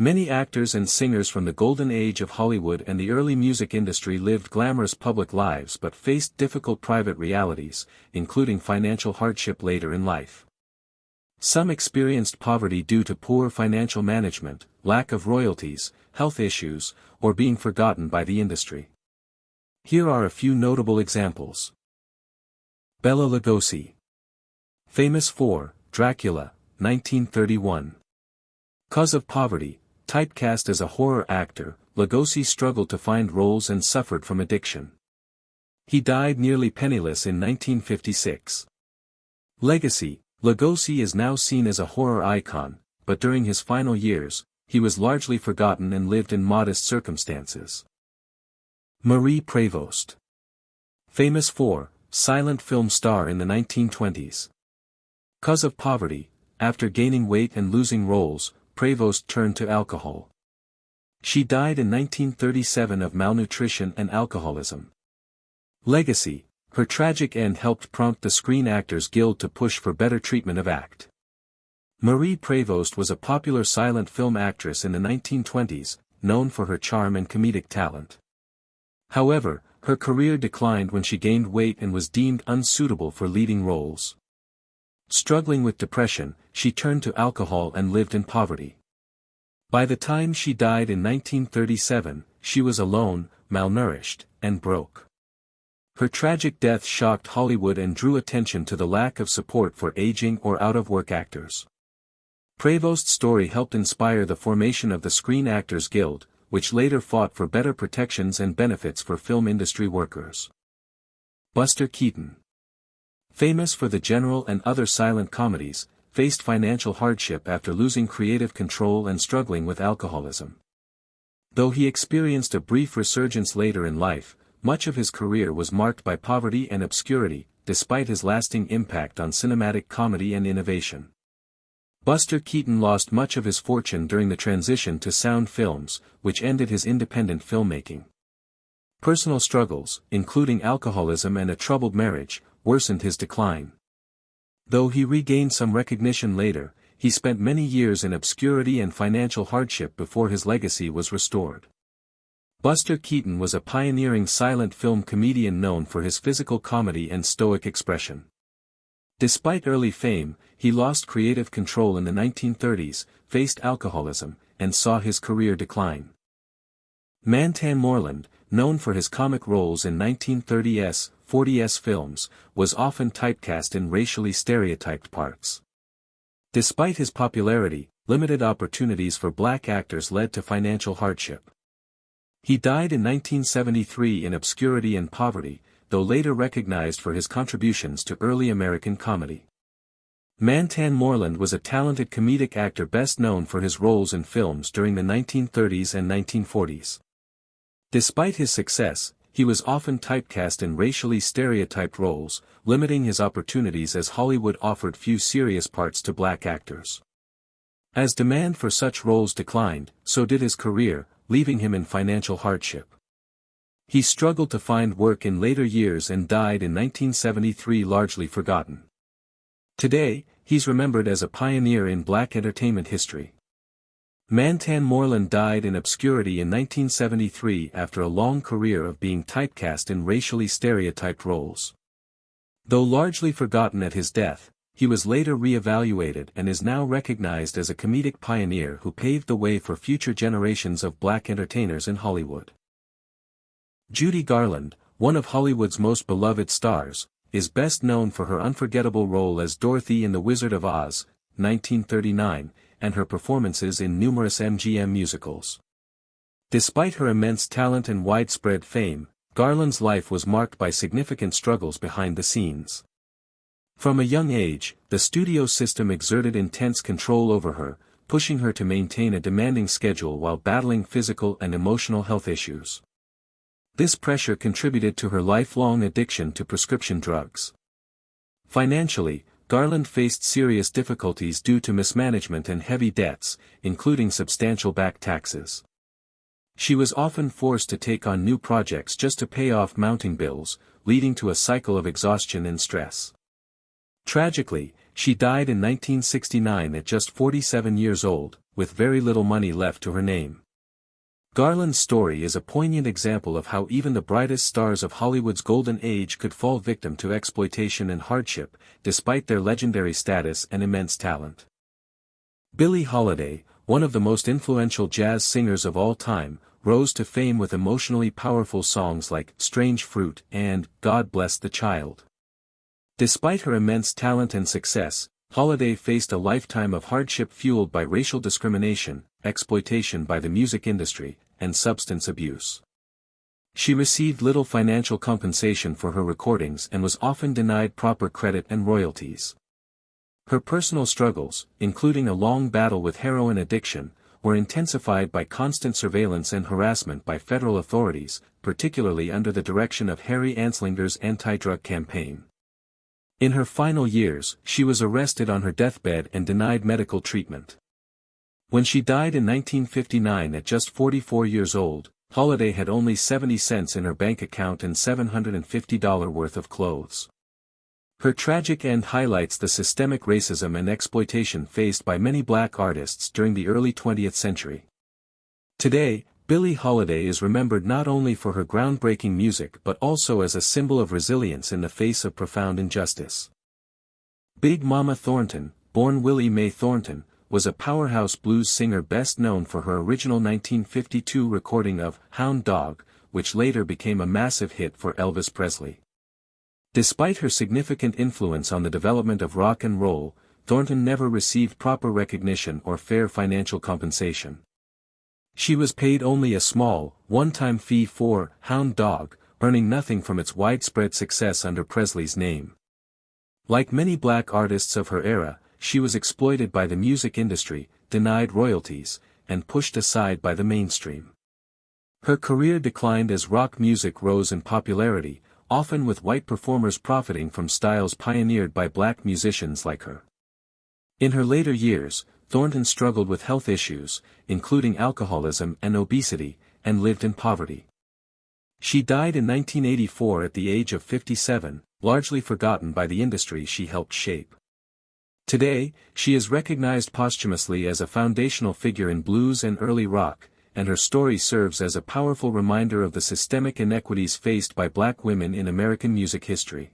Many actors and singers from the golden age of Hollywood and the early music industry lived glamorous public lives but faced difficult private realities, including financial hardship later in life. Some experienced poverty due to poor financial management, lack of royalties, health issues, or being forgotten by the industry. Here are a few notable examples. Bela Lugosi. Famous for Dracula, 1931. Cause of poverty. Typecast as a horror actor, Lugosi struggled to find roles and suffered from addiction. He died nearly penniless in 1956. Legacy. Lugosi is now seen as a horror icon, but during his final years, he was largely forgotten and lived in modest circumstances. Marie Prévost. Famous for silent film star in the 1920s. Cause of poverty. After gaining weight and losing roles, Prévost turned to alcohol. She died in 1937 of malnutrition and alcoholism. Legacy. Her tragic end helped prompt the Screen Actors Guild to push for better treatment of ACT. Marie Prévost was a popular silent film actress in the 1920s, known for her charm and comedic talent. However, her career declined when she gained weight and was deemed unsuitable for leading roles. Struggling with depression, she turned to alcohol and lived in poverty. By the time she died in 1937, she was alone, malnourished, and broke. Her tragic death shocked Hollywood and drew attention to the lack of support for aging or out-of-work actors. Prévost's story helped inspire the formation of the Screen Actors Guild, which later fought for better protections and benefits for film industry workers. Buster Keaton. Famous for the General and other silent comedies, faced financial hardship after losing creative control and struggling with alcoholism. Though he experienced a brief resurgence later in life, much of his career was marked by poverty and obscurity, despite his lasting impact on cinematic comedy and innovation. Buster Keaton lost much of his fortune during the transition to sound films, which ended his independent filmmaking. Personal struggles, including alcoholism and a troubled marriage, worsened his decline. Though he regained some recognition later, he spent many years in obscurity and financial hardship before his legacy was restored. Buster Keaton was a pioneering silent film comedian known for his physical comedy and stoic expression. Despite early fame, he lost creative control in the 1930s, faced alcoholism, and saw his career decline. Mantan Moreland, known for his comic roles in 1930s, 40s films, was often typecast in racially stereotyped parts. Despite his popularity, limited opportunities for black actors led to financial hardship. He died in 1973 in obscurity and poverty, though later recognized for his contributions to early American comedy. Mantan Moreland was a talented comedic actor best known for his roles in films during the 1930s and 1940s. Despite his success, he was often typecast in racially stereotyped roles, limiting his opportunities as Hollywood offered few serious parts to black actors. As demand for such roles declined, so did his career, leaving him in financial hardship. He struggled to find work in later years and died in 1973 largely forgotten. Today, he's remembered as a pioneer in black entertainment history. Mantan Moreland died in obscurity in 1973 after a long career of being typecast in racially stereotyped roles. Though largely forgotten at his death, he was later re-evaluated and is now recognized as a comedic pioneer who paved the way for future generations of black entertainers in Hollywood. Judy Garland, one of Hollywood's most beloved stars, is best known for her unforgettable role as Dorothy in The Wizard of Oz, 1939, and her performances in numerous MGM musicals. Despite her immense talent and widespread fame, Garland's life was marked by significant struggles behind the scenes. From a young age, the studio system exerted intense control over her, pushing her to maintain a demanding schedule while battling physical and emotional health issues. This pressure contributed to her lifelong addiction to prescription drugs. Financially, Garland faced serious difficulties due to mismanagement and heavy debts, including substantial back taxes. She was often forced to take on new projects just to pay off mounting bills, leading to a cycle of exhaustion and stress. Tragically, she died in 1969 at just 47 years old, with very little money left to her name. Garland's story is a poignant example of how even the brightest stars of Hollywood's golden age could fall victim to exploitation and hardship, despite their legendary status and immense talent. Billie Holiday, one of the most influential jazz singers of all time, rose to fame with emotionally powerful songs like "Strange Fruit" and "God Bless the Child." Despite her immense talent and success, Holiday faced a lifetime of hardship fueled by racial discrimination, exploitation by the music industry, and substance abuse. She received little financial compensation for her recordings and was often denied proper credit and royalties. Her personal struggles, including a long battle with heroin addiction, were intensified by constant surveillance and harassment by federal authorities, particularly under the direction of Harry Anslinger's anti-drug campaign. In her final years, she was arrested on her deathbed and denied medical treatment. When she died in 1959 at just 44 years old, Holiday had only 70 cents in her bank account and $750 worth of clothes. Her tragic end highlights the systemic racism and exploitation faced by many black artists during the early 20th century. Today, Billie Holiday is remembered not only for her groundbreaking music but also as a symbol of resilience in the face of profound injustice. Big Mama Thornton, born Willie Mae Thornton, was a powerhouse blues singer best known for her original 1952 recording of "Hound Dog," which later became a massive hit for Elvis Presley. Despite her significant influence on the development of rock and roll, Thornton never received proper recognition or fair financial compensation. She was paid only a small, one-time fee for "Hound Dog," earning nothing from its widespread success under Presley's name. Like many black artists of her era, she was exploited by the music industry, denied royalties, and pushed aside by the mainstream. Her career declined as rock music rose in popularity, often with white performers profiting from styles pioneered by black musicians like her. In her later years, Thornton struggled with health issues, including alcoholism and obesity, and lived in poverty. She died in 1984 at the age of 57, largely forgotten by the industry she helped shape. Today, she is recognized posthumously as a foundational figure in blues and early rock, and her story serves as a powerful reminder of the systemic inequities faced by black women in American music history.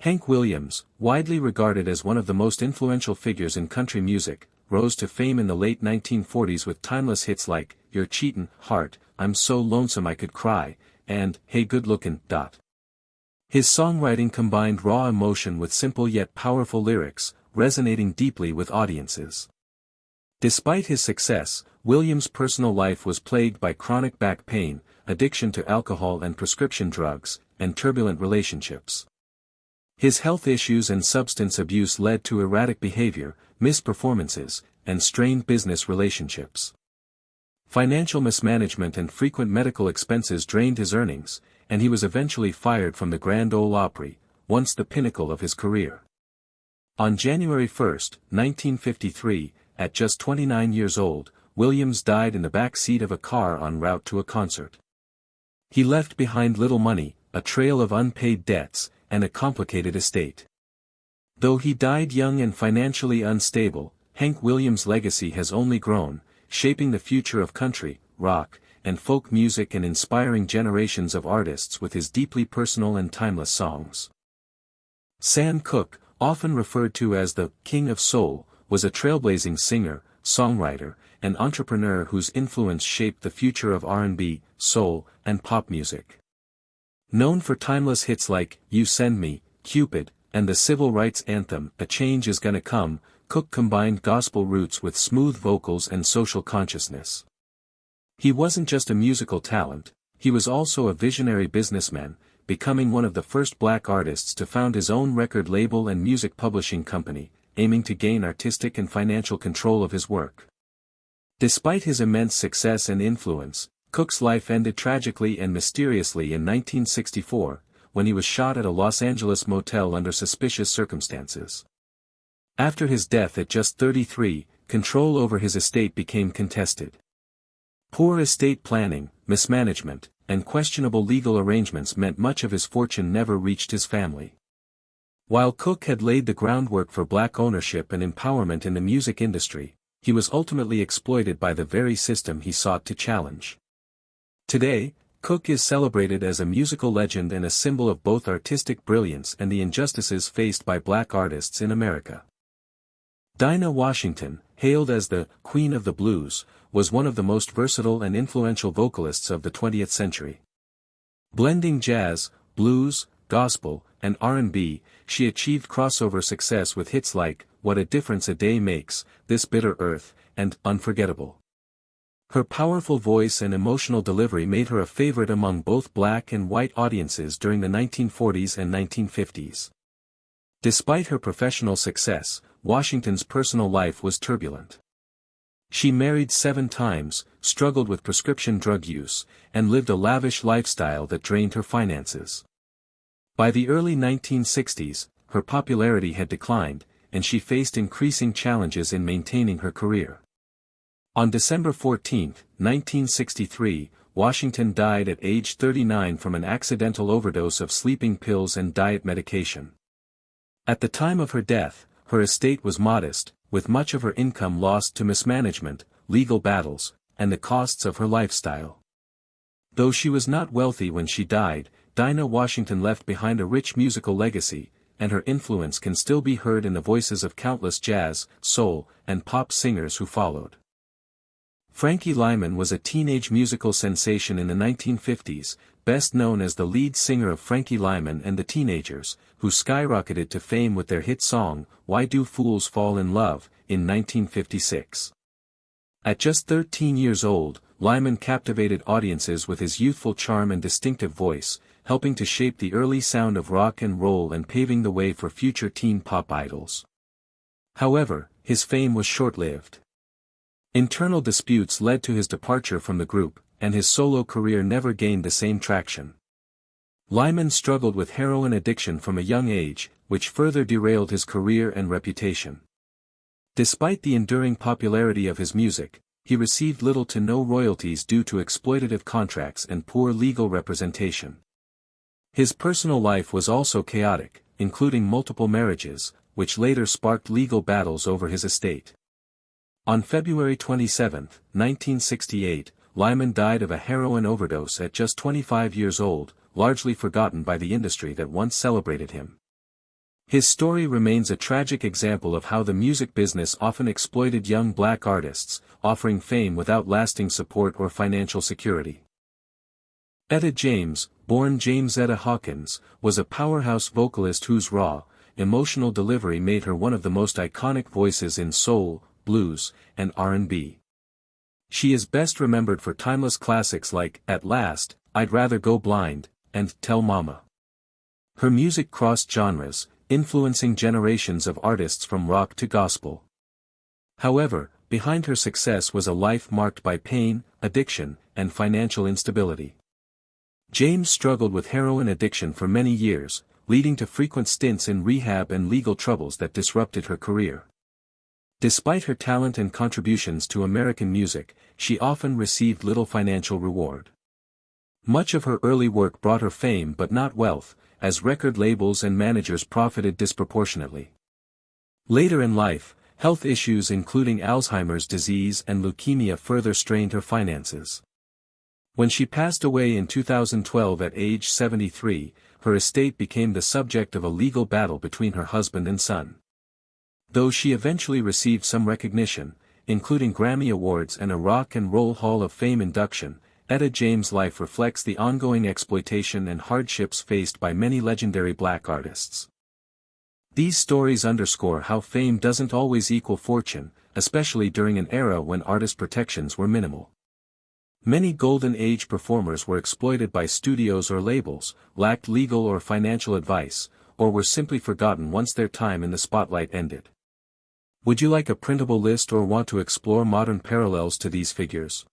Hank Williams, widely regarded as one of the most influential figures in country music, rose to fame in the late 1940s with timeless hits like "You're Cheatin', Heart," "I'm So Lonesome I Could Cry," and "Hey Good Lookin'." His songwriting combined raw emotion with simple yet powerful lyrics, resonating deeply with audiences. Despite his success, Williams' personal life was plagued by chronic back pain, addiction to alcohol and prescription drugs, and turbulent relationships. His health issues and substance abuse led to erratic behavior, missed performances, and strained business relationships. Financial mismanagement and frequent medical expenses drained his earnings, and he was eventually fired from the Grand Ole Opry, once the pinnacle of his career. On January 1, 1953, at just 29 years old, Williams died in the back seat of a car en route to a concert. He left behind little money, a trail of unpaid debts, and a complicated estate. Though he died young and financially unstable, Hank Williams' legacy has only grown, shaping the future of country, rock, and folk music and inspiring generations of artists with his deeply personal and timeless songs. Sam Cooke, often referred to as the "King of Soul," was a trailblazing singer, songwriter, and entrepreneur whose influence shaped the future of R&B, soul, and pop music. Known for timeless hits like "You Send Me," "Cupid," and the civil rights anthem "A Change Is Gonna Come," Cooke combined gospel roots with smooth vocals and social consciousness. He wasn't just a musical talent, he was also a visionary businessman, becoming one of the first black artists to found his own record label and music publishing company, aiming to gain artistic and financial control of his work. Despite his immense success and influence, Cooke's life ended tragically and mysteriously in 1964, when he was shot at a Los Angeles motel under suspicious circumstances. After his death at just 33, control over his estate became contested. Poor estate planning, mismanagement, and questionable legal arrangements meant much of his fortune never reached his family. While Cooke had laid the groundwork for black ownership and empowerment in the music industry, he was ultimately exploited by the very system he sought to challenge. Today, Cook is celebrated as a musical legend and a symbol of both artistic brilliance and the injustices faced by black artists in America. Dinah Washington, hailed as the Queen of the Blues, was one of the most versatile and influential vocalists of the 20th century. Blending jazz, blues, gospel, and R&B, she achieved crossover success with hits like What a Difference a Day Makes, This Bitter Earth, and Unforgettable. Her powerful voice and emotional delivery made her a favorite among both black and white audiences during the 1940s and 1950s. Despite her professional success, Washington's personal life was turbulent. She married 7 times, struggled with prescription drug use, and lived a lavish lifestyle that drained her finances. By the early 1960s, her popularity had declined, and she faced increasing challenges in maintaining her career. On December 14, 1963, Washington died at age 39 from an accidental overdose of sleeping pills and diet medication. At the time of her death, her estate was modest, with much of her income lost to mismanagement, legal battles, and the costs of her lifestyle. Though she was not wealthy when she died, Dinah Washington left behind a rich musical legacy, and her influence can still be heard in the voices of countless jazz, soul, and pop singers who followed. Frankie Lyman was a teenage musical sensation in the 1950s, best known as the lead singer of Frankie Lyman and the Teenagers, who skyrocketed to fame with their hit song, Why Do Fools Fall in Love, in 1956. At just 13 years old, Lyman captivated audiences with his youthful charm and distinctive voice, helping to shape the early sound of rock and roll and paving the way for future teen pop idols. However, his fame was short-lived. Internal disputes led to his departure from the group, and his solo career never gained the same traction. Lyman struggled with heroin addiction from a young age, which further derailed his career and reputation. Despite the enduring popularity of his music, he received little to no royalties due to exploitative contracts and poor legal representation. His personal life was also chaotic, including multiple marriages, which later sparked legal battles over his estate. On February 27, 1968, Lyman died of a heroin overdose at just 25 years old, largely forgotten by the industry that once celebrated him. His story remains a tragic example of how the music business often exploited young black artists, offering fame without lasting support or financial security. Etta James, born James Etta Hawkins, was a powerhouse vocalist whose raw, emotional delivery made her one of the most iconic voices in soul, blues, and R&B. She is best remembered for timeless classics like At Last, I'd Rather Go Blind, and Tell Mama. Her music crossed genres, influencing generations of artists from rock to gospel. However, behind her success was a life marked by pain, addiction, and financial instability. James struggled with heroin addiction for many years, leading to frequent stints in rehab and legal troubles that disrupted her career. Despite her talent and contributions to American music, she often received little financial reward. Much of her early work brought her fame but not wealth, as record labels and managers profited disproportionately. Later in life, health issues including Alzheimer's disease and leukemia further strained her finances. When she passed away in 2012 at age 73, her estate became the subject of a legal battle between her husband and son. Though she eventually received some recognition, including Grammy Awards and a Rock and Roll Hall of Fame induction, Etta James' life reflects the ongoing exploitation and hardships faced by many legendary black artists. These stories underscore how fame doesn't always equal fortune, especially during an era when artist protections were minimal. Many Golden Age performers were exploited by studios or labels, lacked legal or financial advice, or were simply forgotten once their time in the spotlight ended. Would you like a printable list or want to explore modern parallels to these figures?